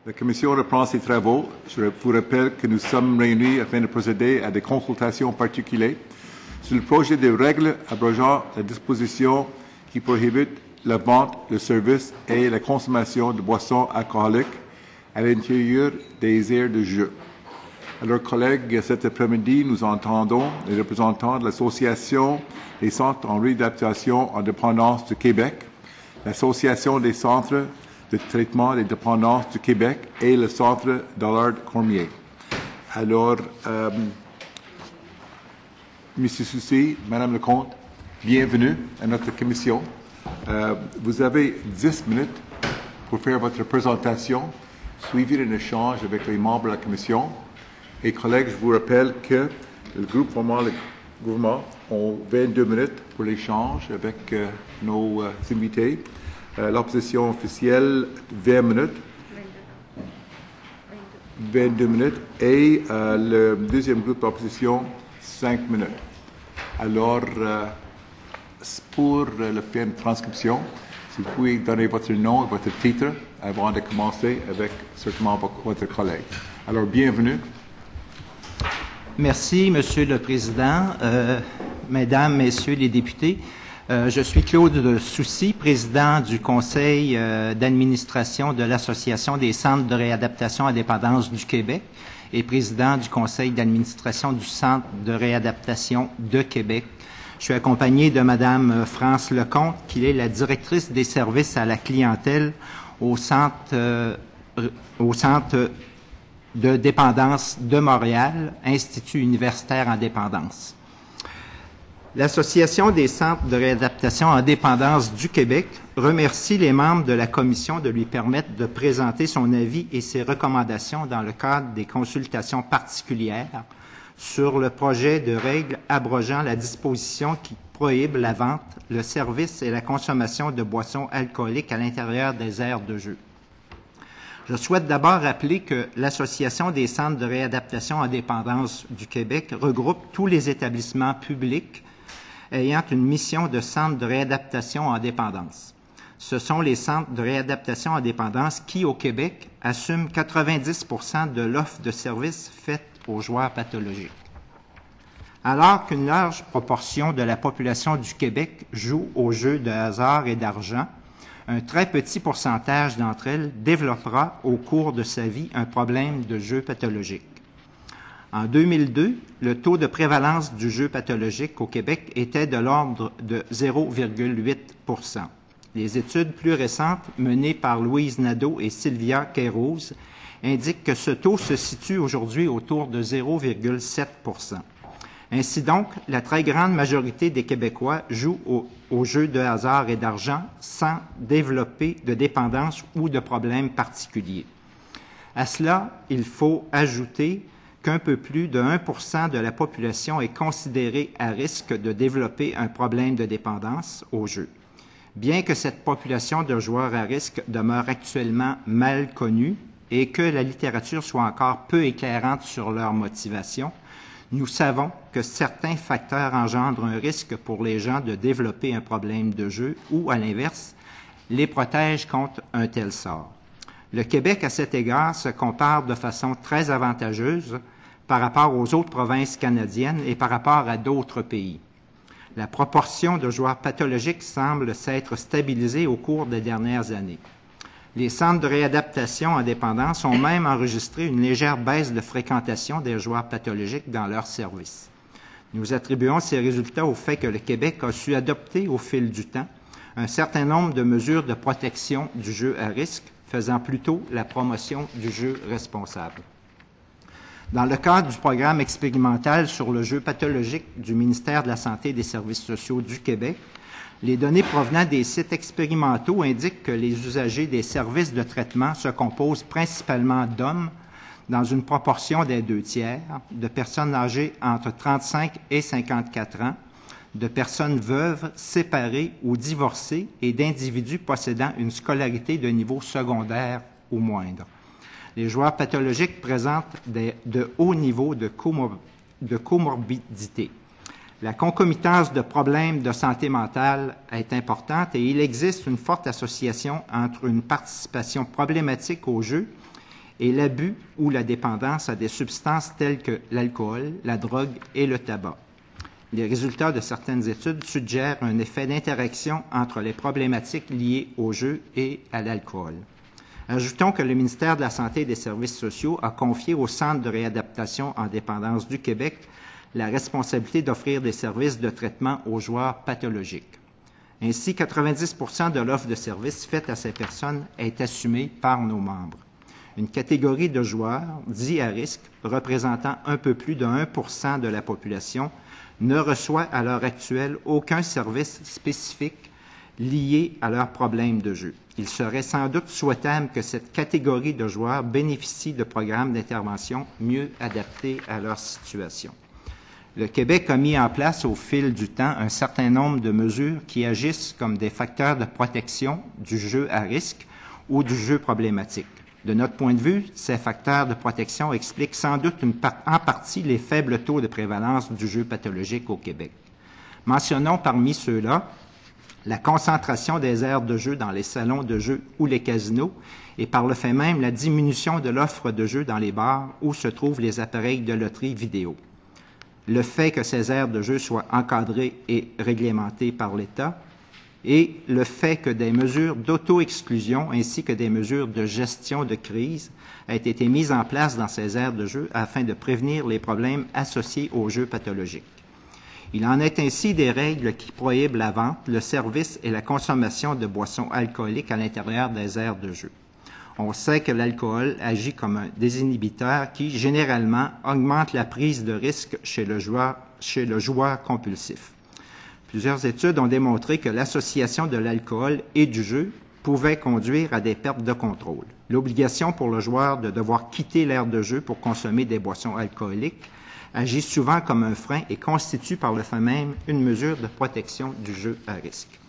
La Commission reprend ses travaux. Je vous rappelle que nous sommes réunis afin de procéder à des consultations particulières sur le projet de règles abrogeant la disposition qui prohibite la vente, le service et la consommation de boissons alcooliques à l'intérieur des aires de jeu. Alors, collègues, cet après-midi, nous entendons les représentants de l'Association des centres en réadaptation en dépendance du Québec, l'Association des centres de traitement des dépendances du Québec et le Centre Dollard Cormier. Alors, M. Soucy, Mme Lecomte, bienvenue à notre commission. Vous avez 10 minutes pour faire votre présentation, suivi d'un échange avec les membres de la commission. Et collègues, je vous rappelle que le groupe formant le gouvernement ont 22 minutes pour l'échange avec nos invités. L'opposition officielle, 20 minutes. 22 minutes. Et le deuxième groupe d'opposition, 5 minutes. Alors, pour le faire une transcription, si vous pouvez donner votre nom et votre titre avant de commencer avec certainement votre collègue. Alors, bienvenue. Merci, Monsieur le Président, Mesdames, Messieurs les députés. Je suis Claude Soucy, président du Conseil d'administration de l'Association des centres de réadaptation à dépendance du Québec et président du Conseil d'administration du Centre de réadaptation de Québec. Je suis accompagné de Madame France Lecomte, qui est la directrice des services à la clientèle au centre de dépendance de Montréal, Institut universitaire en dépendance. L'Association des centres de réadaptation en dépendance du Québec remercie les membres de la Commission de lui permettre de présenter son avis et ses recommandations dans le cadre des consultations particulières sur le projet de règles abrogeant la disposition qui prohibe la vente, le service et la consommation de boissons alcooliques à l'intérieur des aires de jeu. Je souhaite d'abord rappeler que l'Association des centres de réadaptation en dépendance du Québec regroupe tous les établissements publics ayant une mission de centre de réadaptation en dépendance. Ce sont les centres de réadaptation en dépendance qui, au Québec, assument 90% de l'offre de services faite aux joueurs pathologiques. Alors qu'une large proportion de la population du Québec joue aux jeux de hasard et d'argent, un très petit pourcentage d'entre elles développera au cours de sa vie un problème de jeu pathologique. En 2002, le taux de prévalence du jeu pathologique au Québec était de l'ordre de 0,8 %. Les études plus récentes menées par Louise Nadeau et Sylvia Queiroz indiquent que ce taux se situe aujourd'hui autour de 0,7 %. Ainsi donc, la très grande majorité des Québécois jouent aux jeux de hasard et d'argent sans développer de dépendance ou de problèmes particuliers. À cela, il faut ajouter qu'un peu plus de 1 % de la population est considérée à risque de développer un problème de dépendance au jeu. Bien que cette population de joueurs à risque demeure actuellement mal connue et que la littérature soit encore peu éclairante sur leur motivation, nous savons que certains facteurs engendrent un risque pour les gens de développer un problème de jeu ou, à l'inverse, les protègent contre un tel sort. Le Québec, à cet égard, se compare de façon très avantageuse par rapport aux autres provinces canadiennes et par rapport à d'autres pays. La proportion de joueurs pathologiques semble s'être stabilisée au cours des dernières années. Les centres de réadaptation en dépendance ont même enregistré une légère baisse de fréquentation des joueurs pathologiques dans leurs services. Nous attribuons ces résultats au fait que le Québec a su adopter au fil du temps un certain nombre de mesures de protection du jeu à risque, faisant plutôt la promotion du jeu responsable. Dans le cadre du programme expérimental sur le jeu pathologique du ministère de la Santé et des Services sociaux du Québec, les données provenant des sites expérimentaux indiquent que les usagers des services de traitement se composent principalement d'hommes, dans une proportion des 2/3, de personnes âgées entre 35 et 54 ans, de personnes veuves, séparées ou divorcées et d'individus possédant une scolarité de niveau secondaire ou moindre. Les joueurs pathologiques présentent de hauts niveaux de comorbidité. La concomitance de problèmes de santé mentale est importante et il existe une forte association entre une participation problématique au jeu et l'abus ou la dépendance à des substances telles que l'alcool, la drogue et le tabac. Les résultats de certaines études suggèrent un effet d'interaction entre les problématiques liées au jeu et à l'alcool. Ajoutons que le ministère de la Santé et des Services sociaux a confié au Centre de réadaptation en dépendance du Québec la responsabilité d'offrir des services de traitement aux joueurs pathologiques. Ainsi, 90% de l'offre de services faite à ces personnes est assumée par nos membres. Une catégorie de joueurs, dits à risque, représentant un peu plus de 1% de la population, ne reçoit à l'heure actuelle aucun service spécifique lié à leurs problèmes de jeu. Il serait sans doute souhaitable que cette catégorie de joueurs bénéficie de programmes d'intervention mieux adaptés à leur situation. Le Québec a mis en place au fil du temps un certain nombre de mesures qui agissent comme des facteurs de protection du jeu à risque ou du jeu problématique. De notre point de vue, ces facteurs de protection expliquent sans doute en partie les faibles taux de prévalence du jeu pathologique au Québec. Mentionnons parmi ceux-là la concentration des aires de jeu dans les salons de jeu ou les casinos et par le fait même la diminution de l'offre de jeu dans les bars où se trouvent les appareils de loterie vidéo. Le fait que ces aires de jeu soient encadrées et réglementées par l'État et le fait que des mesures d'auto-exclusion ainsi que des mesures de gestion de crise aient été mises en place dans ces aires de jeu afin de prévenir les problèmes associés aux jeux pathologiques. Il en est ainsi des règles qui prohibent la vente, le service et la consommation de boissons alcooliques à l'intérieur des aires de jeu. On sait que l'alcool agit comme un désinhibiteur qui, généralement, augmente la prise de risque chez le joueur compulsif. Plusieurs études ont démontré que l'association de l'alcool et du jeu pouvait conduire à des pertes de contrôle. L'obligation pour le joueur de devoir quitter l'aire de jeu pour consommer des boissons alcooliques agit souvent comme un frein et constitue par le fait même une mesure de protection du jeu à risque.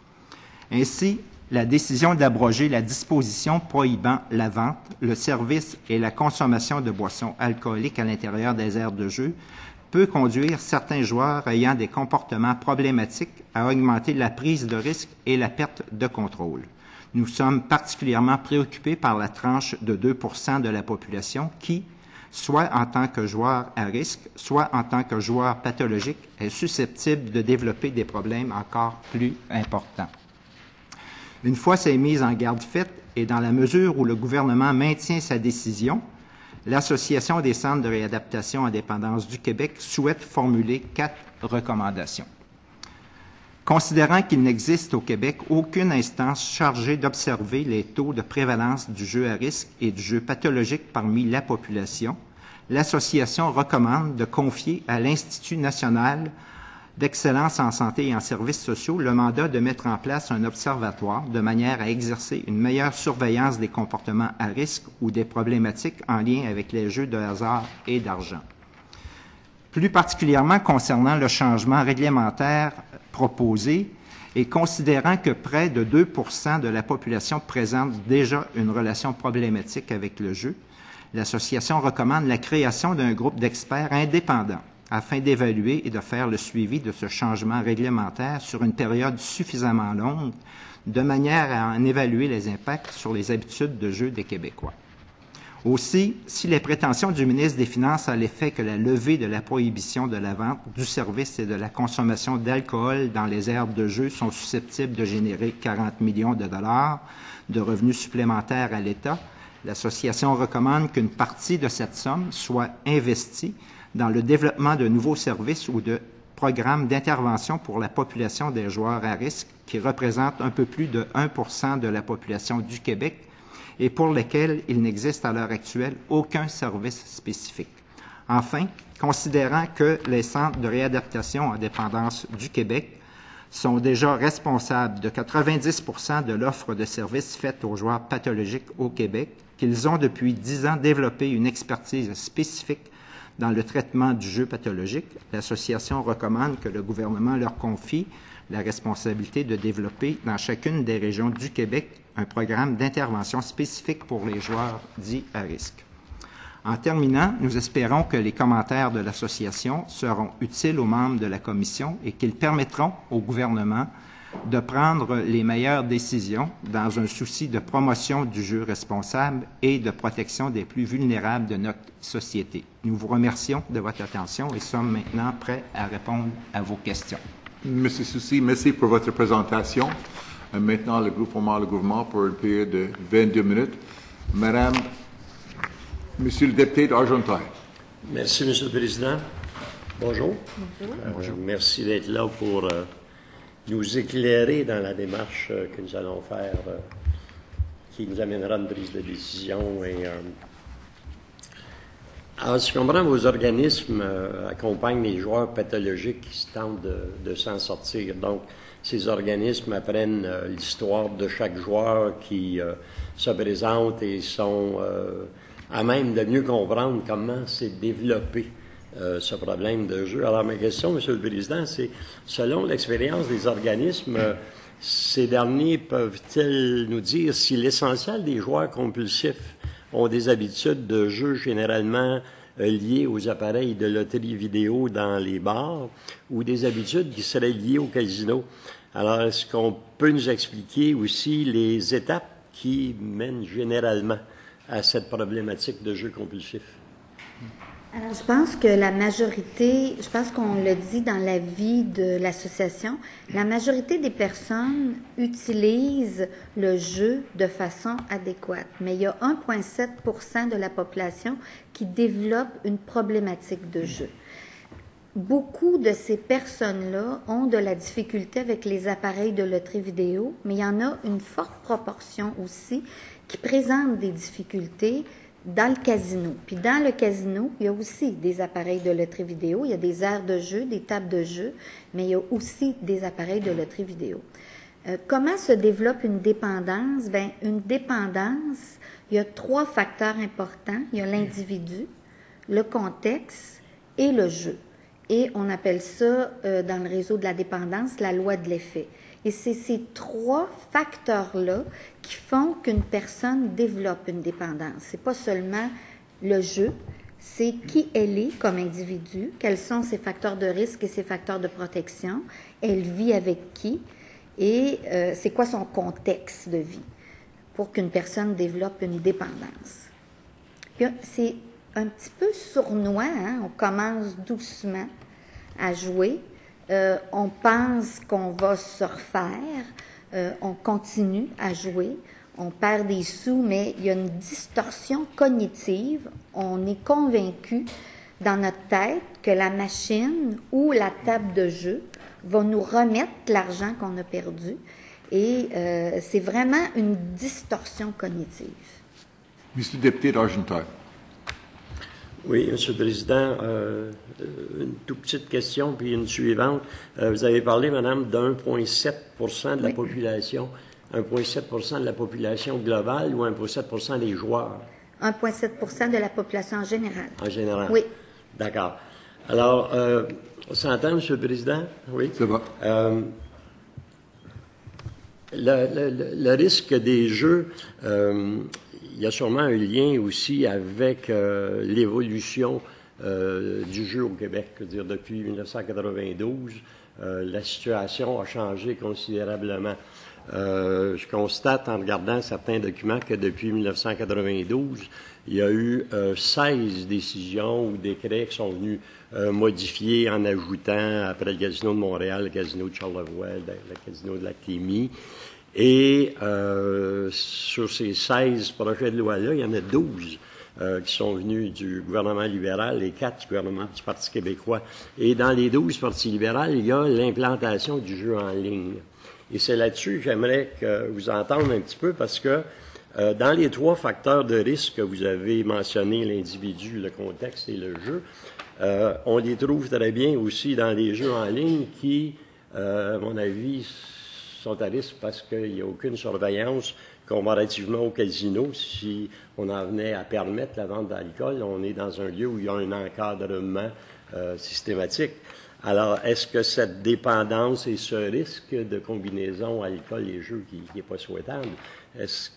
Ainsi, la décision d'abroger la disposition prohibant la vente, le service et la consommation de boissons alcooliques à l'intérieur des aires de jeu peut conduire certains joueurs ayant des comportements problématiques à augmenter la prise de risque et la perte de contrôle. Nous sommes particulièrement préoccupés par la tranche de 2% de la population qui, soit en tant que joueur à risque, soit en tant que joueur pathologique, est susceptible de développer des problèmes encore plus importants. Une fois ces mises en garde faites, et dans la mesure où le gouvernement maintient sa décision, l'Association des centres de réadaptation en dépendance du Québec souhaite formuler 4 recommandations. Considérant qu'il n'existe au Québec aucune instance chargée d'observer les taux de prévalence du jeu à risque et du jeu pathologique parmi la population, l'Association recommande de confier à l'Institut national d'excellence en santé et en services sociaux le mandat de mettre en place un observatoire de manière à exercer une meilleure surveillance des comportements à risque ou des problématiques en lien avec les jeux de hasard et d'argent. Plus particulièrement concernant le changement réglementaire proposé et considérant que près de 2% de la population présente déjà une relation problématique avec le jeu, l'Association recommande la création d'un groupe d'experts indépendants afin d'évaluer et de faire le suivi de ce changement réglementaire sur une période suffisamment longue, de manière à en évaluer les impacts sur les habitudes de jeu des Québécois. Aussi, si les prétentions du ministre des Finances à l'effet que la levée de la prohibition de la vente, du service et de la consommation d'alcool dans les aires de jeu sont susceptibles de générer 40 millions de dollars de revenus supplémentaires à l'État, l'Association recommande qu'une partie de cette somme soit investie dans le développement de nouveaux services ou de programmes d'intervention pour la population des joueurs à risque, qui représentent un peu plus de 1% de la population du Québec et pour lesquels il n'existe à l'heure actuelle aucun service spécifique. Enfin, considérant que les centres de réadaptation en dépendance du Québec sont déjà responsables de 90% de l'offre de services faite aux joueurs pathologiques au Québec, qu'ils ont depuis 10 ans développé une expertise spécifique dans le traitement du jeu pathologique, l'Association recommande que le gouvernement leur confie la responsabilité de développer dans chacune des régions du Québec un programme d'intervention spécifique pour les joueurs dits à risque. En terminant, nous espérons que les commentaires de l'Association seront utiles aux membres de la Commission et qu'ils permettront au gouvernement de prendre les meilleures décisions dans un souci de promotion du jeu responsable et de protection des plus vulnérables de notre société. Nous vous remercions de votre attention et sommes maintenant prêts à répondre à vos questions. Monsieur Soucy, merci pour votre présentation. Maintenant, le groupe formal le gouvernement pour une période de 22 minutes. Madame, Monsieur le député d'Argenteuil. Merci, Monsieur le Président. Bonjour. Bonjour. Merci d'être là pour nous éclairer dans la démarche que nous allons faire, qui nous amènera à une prise de décision. Alors, si je comprends, vos organismes accompagnent les joueurs pathologiques qui tentent de s'en sortir. Donc, ces organismes apprennent l'histoire de chaque joueur qui se présente et sont à même de mieux comprendre comment s'est développé ce problème de jeu. Alors, ma question, Monsieur le Président, c'est, selon l'expérience des organismes, ces derniers peuvent-ils nous dire si l'essentiel des joueurs compulsifs ont des habitudes de jeu généralement liées aux appareils de loterie vidéo dans les bars ou des habitudes qui seraient liées au casino? Alors, est-ce qu'on peut nous expliquer aussi les étapes qui mènent généralement à cette problématique de jeu compulsif? Alors, je pense que la majorité, je pense qu'on le dit dans l'avis de l'association, la majorité des personnes utilisent le jeu de façon adéquate. Mais il y a 1,7% de la population qui développe une problématique de jeu. Beaucoup de ces personnes-là ont de la difficulté avec les appareils de loterie vidéo, mais il y en a une forte proportion aussi qui présentent des difficultés dans le casino. Puis dans le casino, il y a aussi des appareils de loterie vidéo, il y a des aires de jeu, des tables de jeu, mais il y a aussi des appareils de loterie vidéo. Comment se développe une dépendance? Bien, une dépendance, il y a 3 facteurs importants. Il y a l'individu, le contexte et le jeu. Et on appelle ça, dans le réseau de la dépendance, la loi de l'effet. Et c'est ces 3 facteurs-là qui font qu'une personne développe une dépendance. C'est pas seulement le jeu, c'est qui elle est comme individu, quels sont ses facteurs de risque et ses facteurs de protection, elle vit avec qui, et c'est quoi son contexte de vie pour qu'une personne développe une dépendance. Puis, c'est un petit peu sournois, hein? On commence doucement à jouer. On pense qu'on va se refaire, on continue à jouer, on perd des sous, mais il y a une distorsion cognitive. On est convaincu dans notre tête que la machine ou la table de jeu va nous remettre l'argent qu'on a perdu. Et c'est vraiment une distorsion cognitive. Monsieur le député d'Argenteuil. Oui, Monsieur le Président, une toute petite question, puis une suivante. Vous avez parlé, Madame, d'1,7% de la population. 1,7% de la population globale ou 1,7% des joueurs? 1,7% de la population en général. En général? Oui. D'accord. Alors, on s'entend, Monsieur le Président? Oui. Ça va. Le risque des jeux, il y a sûrement un lien aussi avec l'évolution du jeu au Québec. Je veux dire, depuis 1992, la situation a changé considérablement. Je constate en regardant certains documents que depuis 1992, il y a eu 16 décisions ou décrets qui sont venus modifier en ajoutant, après le Casino de Montréal, le Casino de Charlevoix, le Casino de Laclémie. Et sur ces 16 projets de loi-là, il y en a 12 qui sont venus du gouvernement libéral et 4 du gouvernement du Parti québécois. Et dans les 12 partis libéraux, il y a l'implantation du jeu en ligne. Et c'est là-dessus que j'aimerais que vous entendre un petit peu parce que dans les 3 facteurs de risque que vous avez mentionnés, l'individu, le contexte et le jeu, on les trouve très bien aussi dans les jeux en ligne qui, à mon avis, sont à risque parce qu'il n'y a aucune surveillance comparativement au casino. Si on en venait à permettre la vente d'alcool, on est dans un lieu où il y a un encadrement systématique. Alors, est-ce que cette dépendance et ce risque de combinaison alcool et jeu qui n'est pas souhaitable, est-ce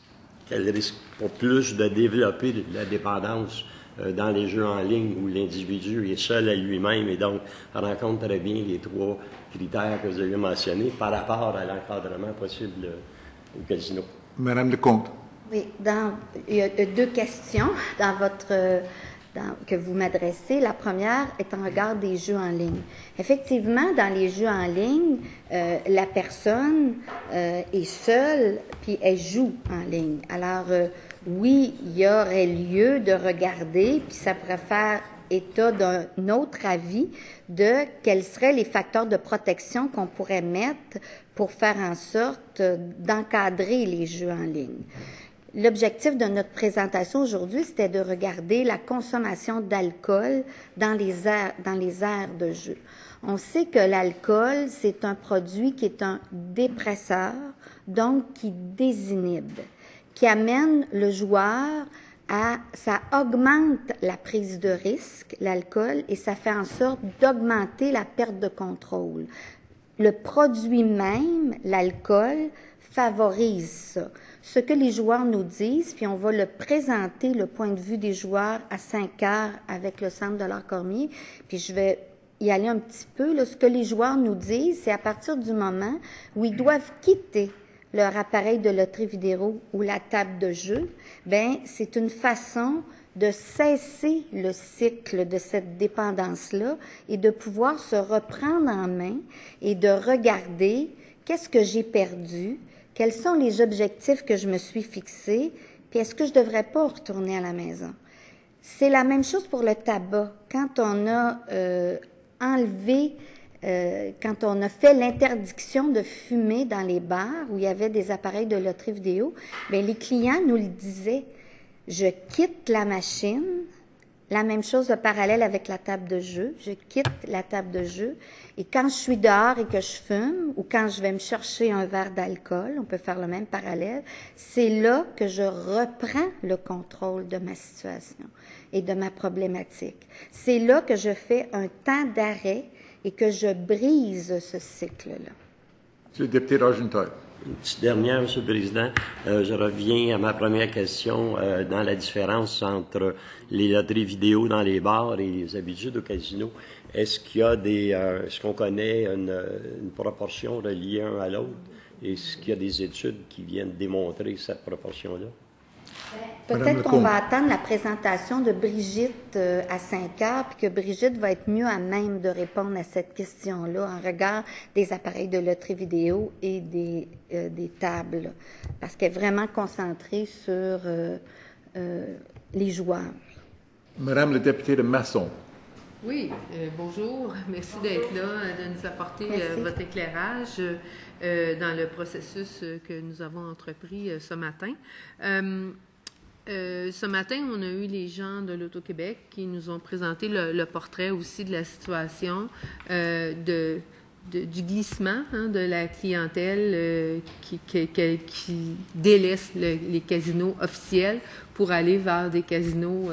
qu'elle risque pas plus de développer la dépendance dans les jeux en ligne où l'individu est seul à lui-même et donc rencontre très bien les 3 critères que vous avez mentionnés par rapport à l'encadrement possible au casino. Madame Lecomte. Oui, il y a 2 questions que vous m'adressez. La première est en regard des jeux en ligne. Effectivement, dans les jeux en ligne, la personne est seule, puis elle joue en ligne. Alors, oui, il y aurait lieu de regarder, puis ça pourrait faire état d'un autre avis de quels seraient les facteurs de protection qu'on pourrait mettre pour faire en sorte d'encadrer les jeux en ligne. L'objectif de notre présentation aujourd'hui, c'était de regarder la consommation d'alcool dans les aires de jeu. On sait que l'alcool, c'est un produit qui est un dépresseur, donc qui désinhibe, qui amène le joueur ça augmente la prise de risque, l'alcool, et ça fait en sorte d'augmenter la perte de contrôle. Le produit même, l'alcool, favorise ça. Ce que les joueurs nous disent, puis on va le présenter, le point de vue des joueurs, à 5 heures avec le Centre de l'art Cormier, puis je vais y aller un petit peu. Là, ce que les joueurs nous disent, c'est à partir du moment où ils doivent quitter leur appareil de loterie vidéo ou la table de jeu, ben c'est une façon de cesser le cycle de cette dépendance-là et de pouvoir se reprendre en main et de regarder qu'est-ce que j'ai perdu, quels sont les objectifs que je me suis fixés, puis est-ce que je devrais pas retourner à la maison. C'est la même chose pour le tabac. Quand on a quand on a fait l'interdiction de fumer dans les bars où il y avait des appareils de loterie vidéo, bien, les clients nous le disaient. Je quitte la machine, la même chose de parallèle avec la table de jeu. Je quitte la table de jeu et quand je suis dehors et que je fume ou quand je vais me chercher un verre d'alcool, on peut faire le même parallèle, c'est là que je reprends le contrôle de ma situation et de ma problématique. C'est là que je fais un temps d'arrêt et que je brise ce cycle-là. Monsieur le député d'Argenteuil. Une petite dernière, M. le Président. Je reviens à ma première question dans la différence entre les loteries vidéo dans les bars et les habitudes au casino. Est-ce qu'il y a est-ce qu'on connaît une proportion reliée un à l'autre? Est-ce qu'il y a des études qui viennent démontrer cette proportion-là? Peut-être qu'on va attendre la présentation de Brigitte à 5 heures, puis que Brigitte va être mieux à même de répondre à cette question-là en regard des appareils de loterie vidéo et des tables, parce qu'elle est vraiment concentrée sur les joueurs. Madame la députée de Masson. Oui, bonjour. Merci d'être là, de nous apporter votre éclairage dans le processus que nous avons entrepris ce matin. Ce matin, on a eu les gens de l'Auto-Québec qui nous ont présenté le portrait aussi de la situation du glissement de la clientèle qui délaisse les casinos officiels pour aller vers des casinos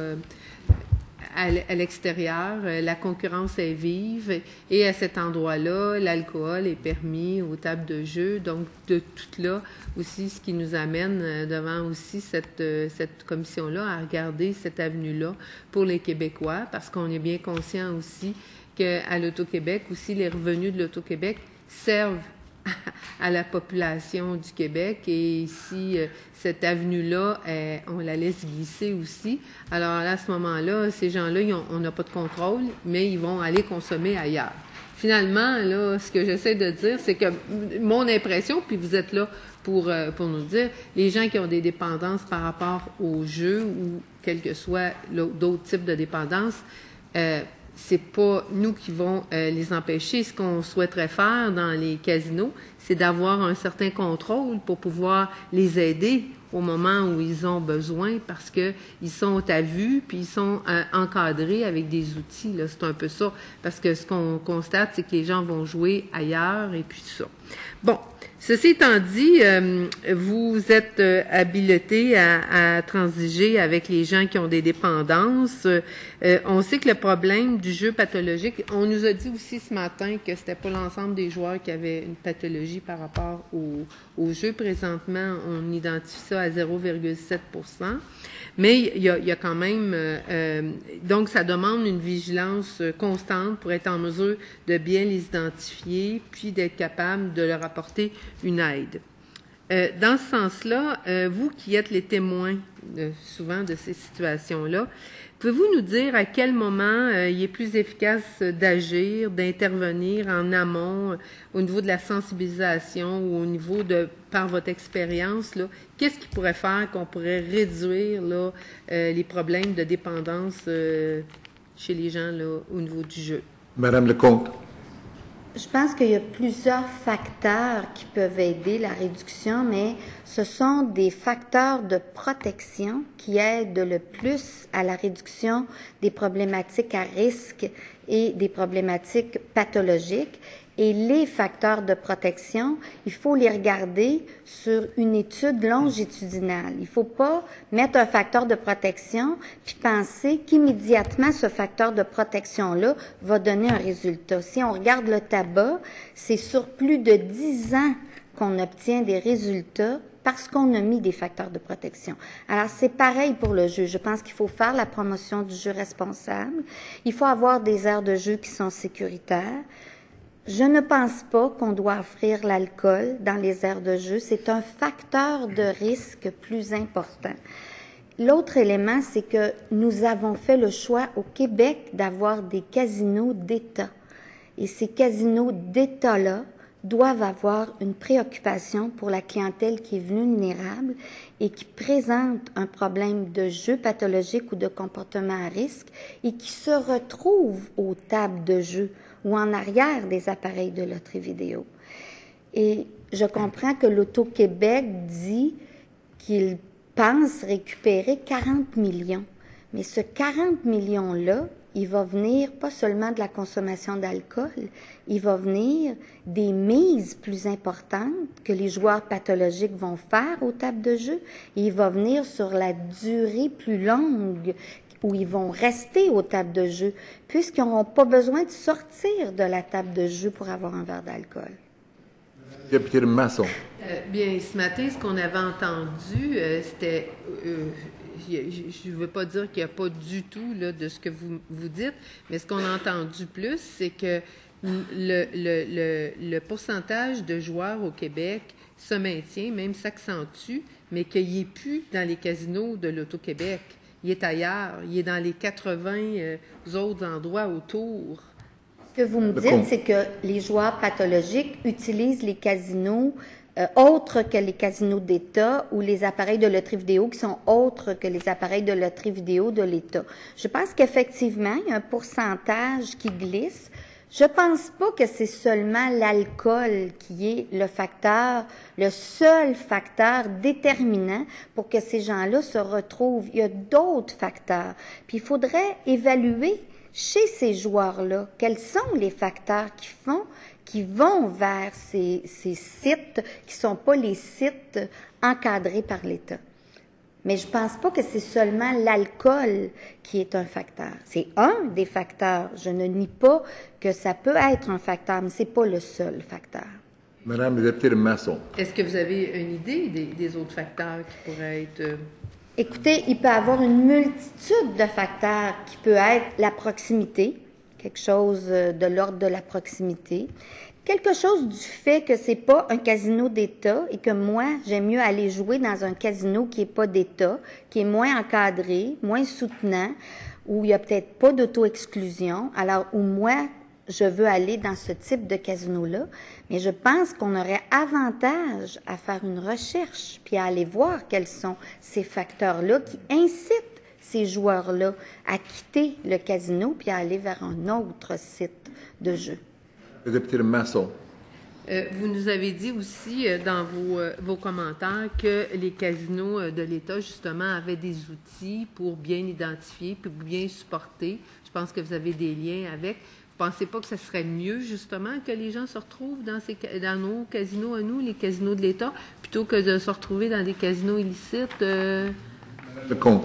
à l'extérieur. La concurrence est vive et à cet endroit-là, l'alcool est permis aux tables de jeu. Donc, de tout là aussi, ce qui nous amène devant aussi cette commission-là à regarder cette avenue-là pour les Québécois, parce qu'on est bien conscient aussi qu'à l'Auto-Québec, aussi, les revenus de l'Auto-Québec servent à la population du Québec, et si cette avenue-là, on la laisse glisser aussi, alors là, à ce moment-là, ces gens-là, on n'a pas de contrôle, mais ils vont aller consommer ailleurs. Finalement, là, ce que j'essaie de dire, c'est que mon impression, puis vous êtes là pour nous dire, les gens qui ont des dépendances par rapport au jeu ou quel que soit d'autres types de dépendances, c'est pas nous qui vont les empêcher. Ce qu'on souhaiterait faire dans les casinos, c'est d'avoir un certain contrôle pour pouvoir les aider au moment où ils ont besoin, parce que ils sont à vue, puis ils sont encadrés avec des outils. Là, c'est un peu ça. Parce que ce qu'on constate, c'est que les gens vont jouer ailleurs et puis tout ça. Bon, Ceci étant dit, vous êtes habilité à transiger avec les gens qui ont des dépendances. On sait que le problème du jeu pathologique, on nous a dit aussi ce matin que c'était pas l'ensemble des joueurs qui avaient une pathologie par rapport au jeu. Présentement, on identifie ça à 0,7 %. Mais il y a quand même, donc ça demande une vigilance constante pour être en mesure de bien les identifier, puis d'être capable de leur apporter une aide. Dans ce sens-là, vous qui êtes les témoins souvent de ces situations-là, pouvez-vous nous dire à quel moment il est plus efficace d'agir, d'intervenir en amont au niveau de la sensibilisation ou au niveau de, par votre expérience, là, qu'est-ce qui pourrait faire qu'on pourrait réduire là, les problèmes de dépendance chez les gens là, au niveau du jeu? Madame Lecomte. Je pense qu'il y a plusieurs facteurs qui peuvent aider la réduction, mais ce sont des facteurs de protection qui aident le plus à la réduction des problématiques à risque et des problématiques pathologiques. Et les facteurs de protection, il faut les regarder sur une étude longitudinale. Il ne faut pas mettre un facteur de protection puis penser qu'immédiatement ce facteur de protection-là va donner un résultat. Si on regarde le tabac, c'est sur plus de 10 ans qu'on obtient des résultats parce qu'on a mis des facteurs de protection. Alors, c'est pareil pour le jeu. Je pense qu'il faut faire la promotion du jeu responsable. Il faut avoir des aires de jeu qui sont sécuritaires. Je ne pense pas qu'on doit offrir l'alcool dans les aires de jeu. C'est un facteur de risque plus important. L'autre élément, c'est que nous avons fait le choix au Québec d'avoir des casinos d'État. Et ces casinos d'État-là doivent avoir une préoccupation pour la clientèle qui est vulnérable et qui présente un problème de jeu pathologique ou de comportement à risque et qui se retrouve aux tables de jeu ou en arrière des appareils de loterie vidéo. Et je comprends que l'Auto-Québec dit qu'il pense récupérer 40 millions. Mais ce 40 millions-là, il va venir pas seulement de la consommation d'alcool, il va venir des mises plus importantes que les joueurs pathologiques vont faire aux tables de jeu, et il va venir sur la durée plus longue où ils vont rester aux tables de jeu, puisqu'ils n'auront pas besoin de sortir de la table de jeu pour avoir un verre d'alcool. Député de Masson. Bien, ce matin, ce qu'on avait entendu, c'était... je ne veux pas dire qu'il n'y a pas du tout là, de ce que vous dites, mais ce qu'on a entendu plus, c'est que le pourcentage de joueurs au Québec se maintient, même s'accentue, mais qu'il n'est plus dans les casinos de l'Auto-Québec. Il est ailleurs. Il est dans les 80 autres endroits autour. Ce que vous me dites, c'est que les joueurs pathologiques utilisent les casinos autres que les casinos d'État ou les appareils de loterie vidéo qui sont autres que les appareils de loterie vidéo de l'État. Je pense qu'effectivement, il y a un pourcentage qui glisse. Je pense pas que c'est seulement l'alcool qui est le facteur, le seul facteur déterminant pour que ces gens-là se retrouvent. Il y a d'autres facteurs. Puis il faudrait évaluer chez ces joueurs-là quels sont les facteurs qui vont vers ces sites qui sont pas les sites encadrés par l'État. Mais je pense pas que c'est seulement l'alcool qui est un facteur. C'est un des facteurs. Je ne nie pas que ça peut être un facteur, mais c'est pas le seul facteur. Madame la députée de Masson. Est-ce que vous avez une idée des autres facteurs qui pourraient être... Écoutez, il peut y avoir une multitude de facteurs qui peut être la proximité, quelque chose de l'ordre de la proximité. Quelque chose du fait que c'est pas un casino d'État et que moi, j'aime mieux aller jouer dans un casino qui est pas d'État, qui est moins encadré, moins soutenant, où il y a peut-être pas d'auto-exclusion, alors où moi, je veux aller dans ce type de casino-là. Mais je pense qu'on aurait avantage à faire une recherche puis à aller voir quels sont ces facteurs-là qui incitent ces joueurs-là à quitter le casino puis à aller vers un autre site de jeu. Le député de Masson. Vous nous avez dit aussi dans vos commentaires que les casinos de l'État, justement, avaient des outils pour bien identifier, pour bien supporter. Je pense que vous avez des liens avec. Vous pensez pas que ce serait mieux, justement, que les gens se retrouvent dans nos casinos à nous, les casinos de l'État, plutôt que de se retrouver dans des casinos illicites? Le compte.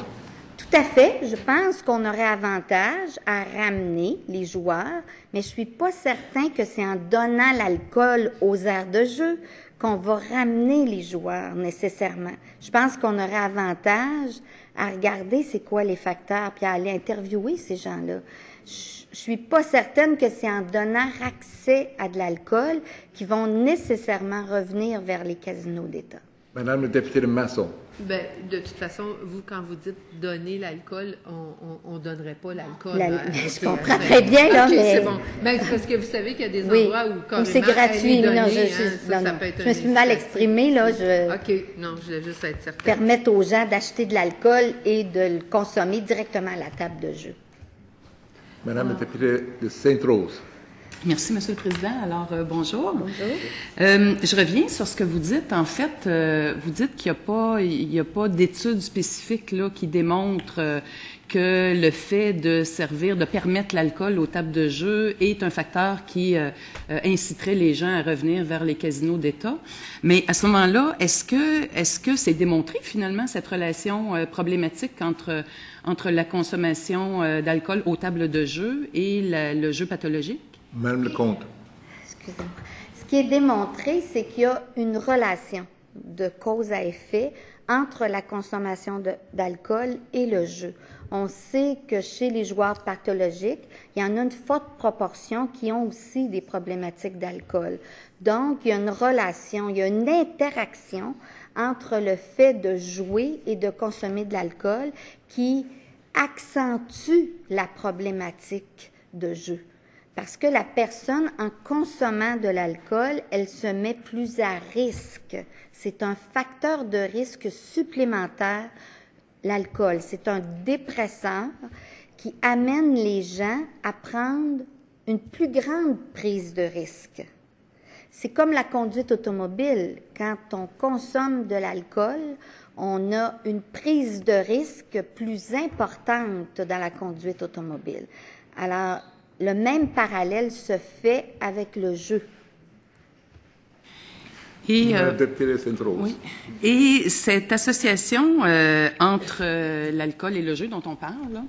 Tout à fait. Je pense qu'on aurait avantage à ramener les joueurs, mais je suis pas certain que c'est en donnant l'alcool aux aires de jeu qu'on va ramener les joueurs nécessairement. Je pense qu'on aurait avantage à regarder c'est quoi les facteurs, puis à aller interviewer ces gens-là. Je suis pas certaine que c'est en donnant accès à de l'alcool qu'ils vont nécessairement revenir vers les casinos d'État. Madame le député de Masson. Bien, de toute façon, vous, quand vous dites donner l'alcool, on ne donnerait pas l'alcool. Je comprends très bien, là, okay, mais... c'est bon. Ben, c'est parce que vous savez qu'il y a des endroits où carrément c'est gratuit. Donner, non, ça peut être je me suis mal exprimée, là. OK, non, je voulais juste être certaine. Permettre aux gens d'acheter de l'alcool et de le consommer directement à la table de jeu. Madame le député de Sainte-Rose. Merci, Monsieur le Président. Alors, bonjour. Bonjour. Je reviens sur ce que vous dites. En fait, vous dites qu'il n'y a pas d'études spécifiques là, qui démontrent que le fait de permettre l'alcool aux tables de jeu est un facteur qui inciterait les gens à revenir vers les casinos d'État. Mais à ce moment-là, est-ce que c'est démontré finalement cette relation problématique entre la consommation d'alcool aux tables de jeu et le jeu pathologique? Madame Lecomte. Excusez-moi. Ce qui est démontré, c'est qu'il y a une relation de cause à effet entre la consommation d'alcool et le jeu. On sait que chez les joueurs pathologiques, il y en a une forte proportion qui ont aussi des problématiques d'alcool. Donc, il y a une relation, il y a une interaction entre le fait de jouer et de consommer de l'alcool qui accentue la problématique de jeu. Parce que la personne, en consommant de l'alcool, elle se met plus à risque. C'est un facteur de risque supplémentaire, l'alcool. C'est un dépresseur qui amène les gens à prendre une plus grande prise de risque. C'est comme la conduite automobile. Quand on consomme de l'alcool, on a une prise de risque plus importante dans la conduite automobile. Alors, le même parallèle se fait avec le jeu. Et, oui. Et cette association entre l'alcool et le jeu dont on parle, là,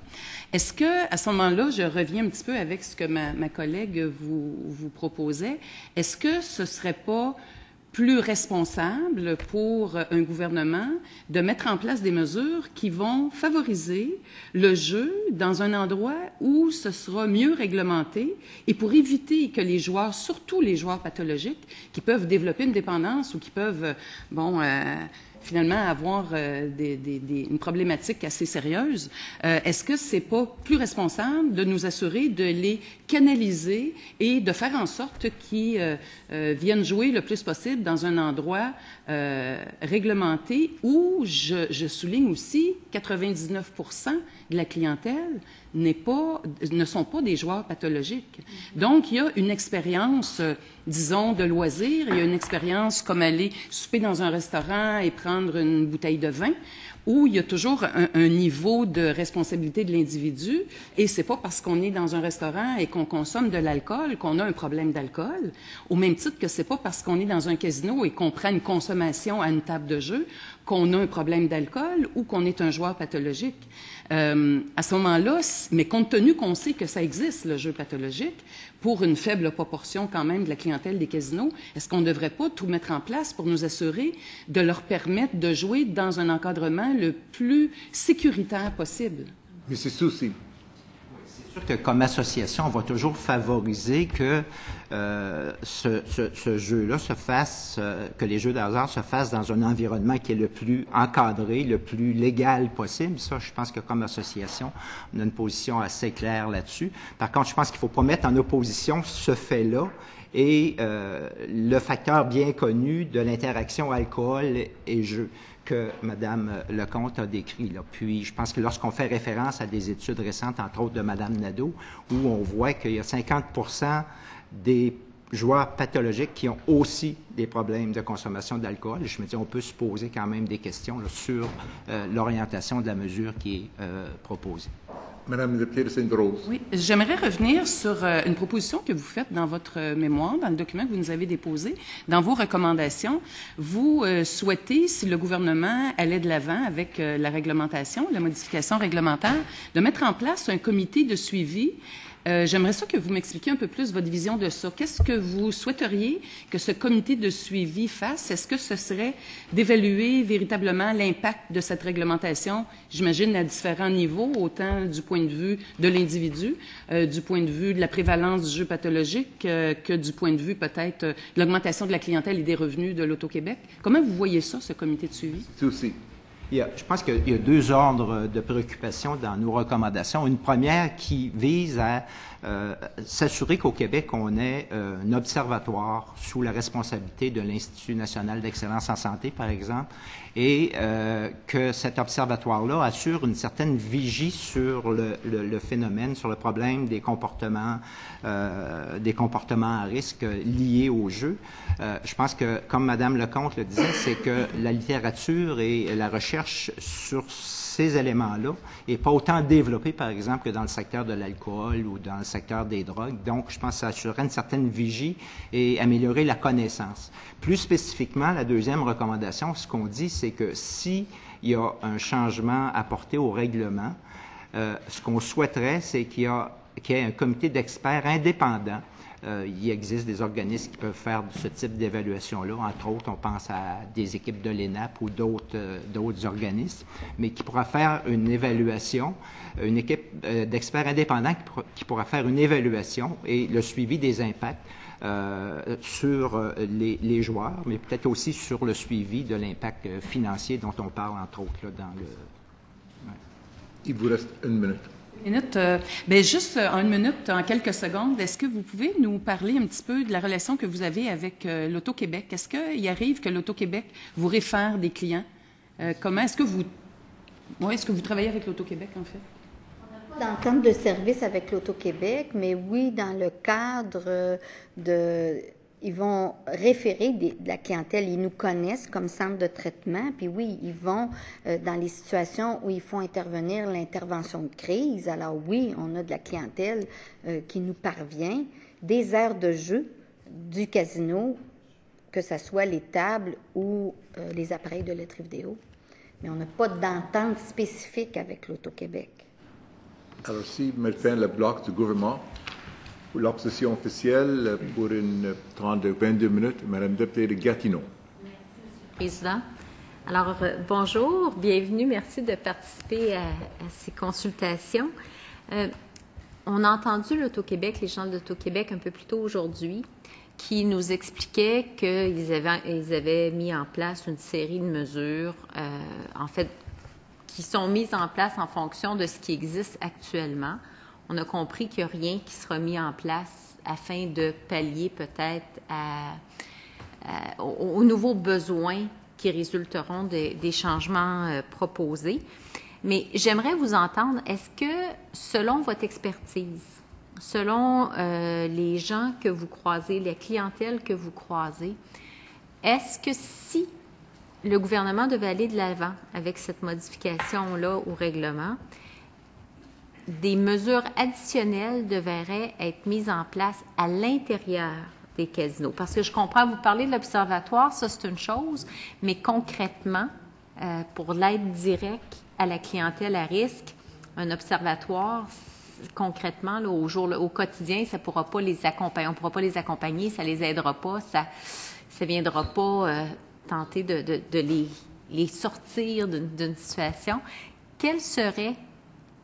est-ce que, à ce moment-là, je reviens un petit peu avec ce que ma collègue vous proposait, est-ce que ce serait pas plus responsable pour un gouvernement de mettre en place des mesures qui vont favoriser le jeu dans un endroit où ce sera mieux réglementé et pour éviter que les joueurs, surtout les joueurs pathologiques, qui peuvent développer une dépendance ou qui peuvent, finalement avoir une problématique assez sérieuse, est-ce que c'est pas plus responsable de nous assurer de les canaliser et de faire en sorte qu'ils viennent jouer le plus possible dans un endroit réglementé où, je souligne aussi, 99% de la clientèle ne sont pas des joueurs pathologiques. Donc, il y a une expérience, disons, de loisir, il y a une expérience comme aller souper dans un restaurant et prendre une bouteille de vin, où il y a toujours un niveau de responsabilité de l'individu, et c'est pas parce qu'on est dans un restaurant et qu'on consomme de l'alcool qu'on a un problème d'alcool, au même titre que c'est pas parce qu'on est dans un casino et qu'on prend une consommation à une table de jeu qu'on a un problème d'alcool ou qu'on est un joueur pathologique. À ce moment-là, mais compte tenu qu'on sait que ça existe, le jeu pathologique, pour une faible proportion quand même de la clientèle des casinos, est-ce qu'on ne devrait pas tout mettre en place pour nous assurer de leur permettre de jouer dans un encadrement le plus sécuritaire possible? Monsieur Soucy. C'est sûr que comme association, on va toujours favoriser que ce jeu-là se fasse, que les jeux d'hasard se fassent dans un environnement qui est le plus encadré, le plus légal possible. Ça, je pense que comme association, on a une position assez claire là-dessus. Par contre, je pense qu'il ne faut pas mettre en opposition ce fait-là et le facteur bien connu de l'interaction alcool et jeu que Mme Lecomte a décrit. Là. Puis, je pense que lorsqu'on fait référence à des études récentes, entre autres de Mme Nadeau, où on voit qu'il y a 50% des joueurs pathologiques qui ont aussi des problèmes de consommation d'alcool, je me dis, on peut se poser quand même des questions là, sur l'orientation de la mesure qui est proposée. Madame la députée de Sainte-Rose. Oui, j'aimerais revenir sur une proposition que vous faites dans votre mémoire, dans le document que vous nous avez déposé, dans vos recommandations. Vous souhaitez, si le gouvernement allait de l'avant avec la réglementation, la modification réglementaire, de mettre en place un comité de suivi. J'aimerais ça que vous m'expliquiez un peu plus votre vision de ça. Qu'est-ce que vous souhaiteriez que ce comité de suivi fasse? Est-ce que ce serait d'évaluer véritablement l'impact de cette réglementation, j'imagine, à différents niveaux, autant du point de vue de l'individu, du point de vue de la prévalence du jeu pathologique, que du point de vue peut-être de l'augmentation de la clientèle et des revenus de l'Auto-Québec? Comment vous voyez ça, ce comité de suivi? C'est aussi. Je pense qu'il y a deux ordres de préoccupation dans nos recommandations. Une première qui vise à s'assurer qu'au Québec, on ait un observatoire sous la responsabilité de l'Institut national d'excellence en santé, par exemple, et que cet observatoire-là assure une certaine vigie sur le phénomène, sur le problème des comportements à risque liés au jeu. Je pense que, comme Mme Lecomte le disait, c'est que la littérature et la recherche sur ces éléments-là n'est pas autant développée, par exemple, que dans le secteur de l'alcool ou dans le secteur des drogues. Donc, je pense que ça assurerait une certaine vigie et améliorer la connaissance. Plus spécifiquement, la deuxième recommandation, ce qu'on dit, c'est que s'il y a un changement apporté au règlement, ce qu'on souhaiterait, c'est qu'il y ait un comité d'experts indépendants. Il existe des organismes qui peuvent faire ce type d'évaluation-là. Entre autres, on pense à des équipes de l'ENAP ou d'autres organismes, mais qui pourra faire une évaluation, une équipe d'experts indépendants qui pourra faire une évaluation et le suivi des impacts sur les joueurs, mais peut-être aussi sur le suivi de l'impact financier dont on parle, entre autres, là, dans le... Ouais. Il vous reste une minute. Juste en une minute, en quelques secondes, est-ce que vous pouvez nous parler un petit peu de la relation que vous avez avec l'Auto-Québec? Est-ce qu'il arrive que l'Auto-Québec vous réfère des clients? Comment est-ce que vous travaillez avec l'Auto-Québec, en fait? On n'a pas d'entente de service avec l'Auto-Québec, mais oui, dans le cadre ils vont référer de la clientèle. Ils nous connaissent comme centre de traitement. Puis oui, ils vont dans les situations où il faut intervenir l'intervention de crise. Alors oui, on a de la clientèle qui nous parvient, des aires de jeu du casino, que ce soit les tables ou les appareils de lettres vidéo. Mais on n'a pas d'entente spécifique avec l'Auto-Québec. Alors, si je mets fin le bloc du gouvernement, pour l'opposition officielle, pour une 22 minutes, Madame la députée de Gatineau. Merci, Monsieur le Président. Alors, bonjour, bienvenue, merci de participer à ces consultations. On a entendu l'Auto-Québec, les gens de l'Auto-Québec un peu plus tôt aujourd'hui, qui nous expliquaient qu'ils avaient mis en place une série de mesures, en fait, qui sont mises en place en fonction de ce qui existe actuellement. On a compris qu'il n'y a rien qui sera mis en place afin de pallier peut-être aux nouveaux besoins qui résulteront des changements proposés. Mais j'aimerais vous entendre, est-ce que, selon votre expertise, selon les gens que vous croisez, les clientèles que vous croisez, est-ce que si le gouvernement devait aller de l'avant avec cette modification-là au règlement, des mesures additionnelles devraient être mises en place à l'intérieur des casinos? Parce que je comprends, vous parlez de l'observatoire, ça c'est une chose, mais concrètement, pour l'aide directe à la clientèle à risque, un observatoire, concrètement, là, au quotidien, ça ne pourra pas les accompagner. On ne pourra pas les accompagner, ça ne les aidera pas, ça ne viendra pas tenter de les sortir d'une situation. Quelles seraient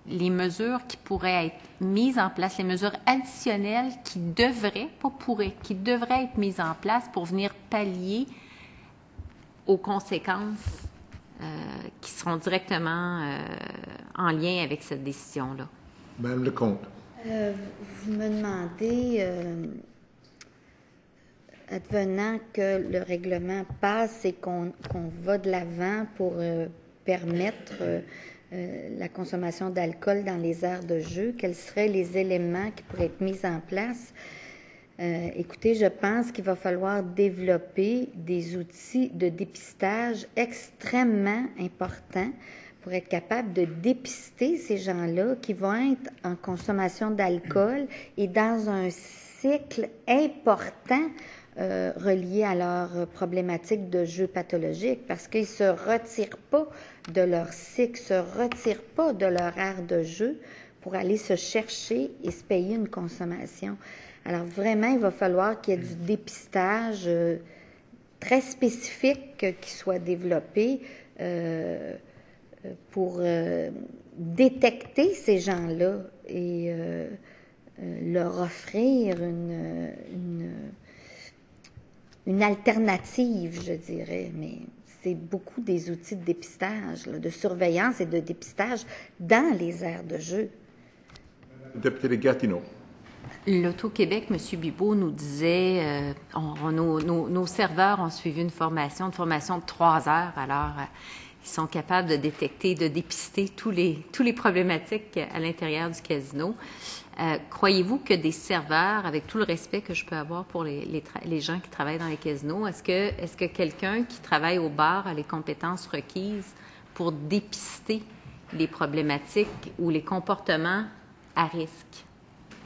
les mesures qui pourraient être mises en place, les mesures additionnelles qui devraient être mises en place pour venir pallier aux conséquences qui seront directement en lien avec cette décision-là? Madame Lecomte. Vous me demandez, advenant que le règlement passe et qu'on va de l'avant pour permettre la consommation d'alcool dans les aires de jeu, quels seraient les éléments qui pourraient être mis en place? Écoutez, je pense qu'il va falloir développer des outils de dépistage extrêmement importants pour être capable de dépister ces gens-là qui vont être en consommation d'alcool et dans un cycle important relié à leur problématique de jeu pathologique, parce qu'ils ne se retirent pas de leur cycle, se retirent pas de leur aire de jeu pour aller se chercher et se payer une consommation. Alors vraiment, il va falloir qu'il y ait du dépistage très spécifique qui soit développé pour détecter ces gens-là et leur offrir une alternative, je dirais, mais c'est beaucoup des outils de dépistage, là, de surveillance et de dépistage dans les aires de jeu. Député Gatineau. L'Auto-Québec, M. Bibeau nous disait, nos serveurs ont suivi une formation de 3 heures, alors ils sont capables de détecter, de dépister tous les problématiques à l'intérieur du casino. Croyez-vous que des serveurs, avec tout le respect que je peux avoir pour les gens qui travaillent dans les casinos, est-ce que quelqu'un qui travaille au bar a les compétences requises pour dépister les problématiques ou les comportements à risque?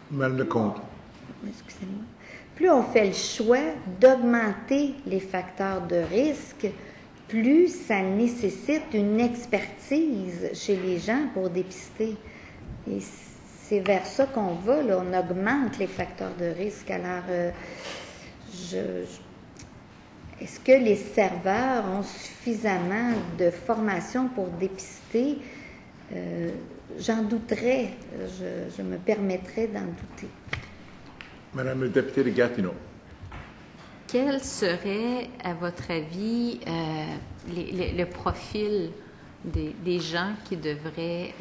Madame Lecomte. Excusez-moi. Plus on fait le choix d'augmenter les facteurs de risque, plus ça nécessite une expertise chez les gens pour dépister. Et c'est vers ça qu'on va, là. On augmente les facteurs de risque. Alors, est-ce que les serveurs ont suffisamment de formation pour dépister? J'en douterais. Je me permettrais d'en douter. Madame le député de Gatineau. Quel serait, à votre avis, le profil des gens qui devraient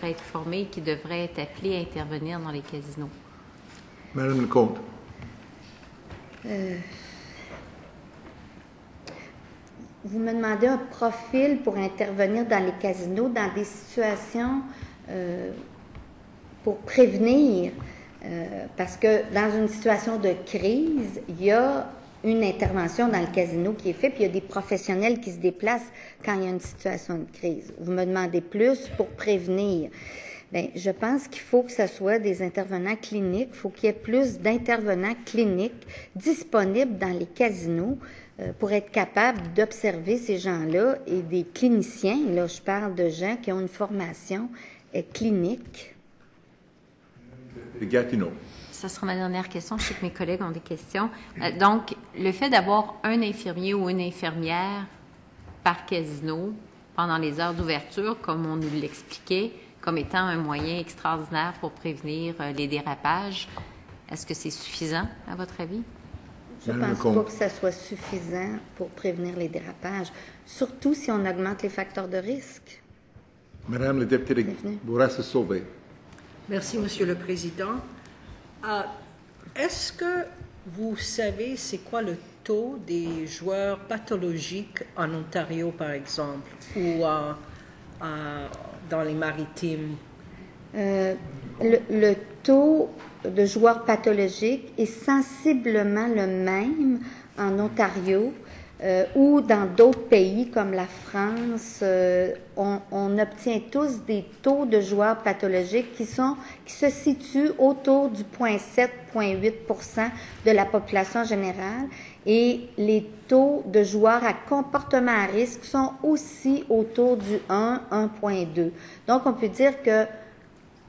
être formés, qui devraient être appelés à intervenir dans les casinos? Madame Lecomte. Vous me demandez un profil pour intervenir dans les casinos, dans des situations pour prévenir, parce que dans une situation de crise, il y a une intervention dans le casino qui est faite, puis il y a des professionnels qui se déplacent quand il y a une situation de crise. Vous me demandez plus pour prévenir. Bien, je pense qu'il faut que ce soit des intervenants cliniques, il faut qu'il y ait plus d'intervenants cliniques disponibles dans les casinos pour être capable d'observer ces gens-là et des cliniciens. Là, je parle de gens qui ont une formation clinique. Gatineau. Ça sera ma dernière question. Je sais que mes collègues ont des questions. Donc, le fait d'avoir un infirmier ou une infirmière par casino pendant les heures d'ouverture, comme on nous l'expliquait, comme étant un moyen extraordinaire pour prévenir les dérapages, est-ce que c'est suffisant, à votre avis? Je ne pense pas que ça soit suffisant pour prévenir les dérapages, surtout si on augmente les facteurs de risque. Madame la députée de Bourassa-Sauvé. Merci, Monsieur le Président. Est-ce que vous savez c'est quoi le taux des joueurs pathologiques en Ontario, par exemple, ou dans les Maritimes? Le taux de joueurs pathologiques est sensiblement le même en Ontario ou dans d'autres pays comme la France. On obtient tous des taux de joueurs pathologiques qui se situent autour du 0,7-0,8% de la population générale, et les taux de joueurs à comportement à risque sont aussi autour du 1,2. Donc, on peut dire que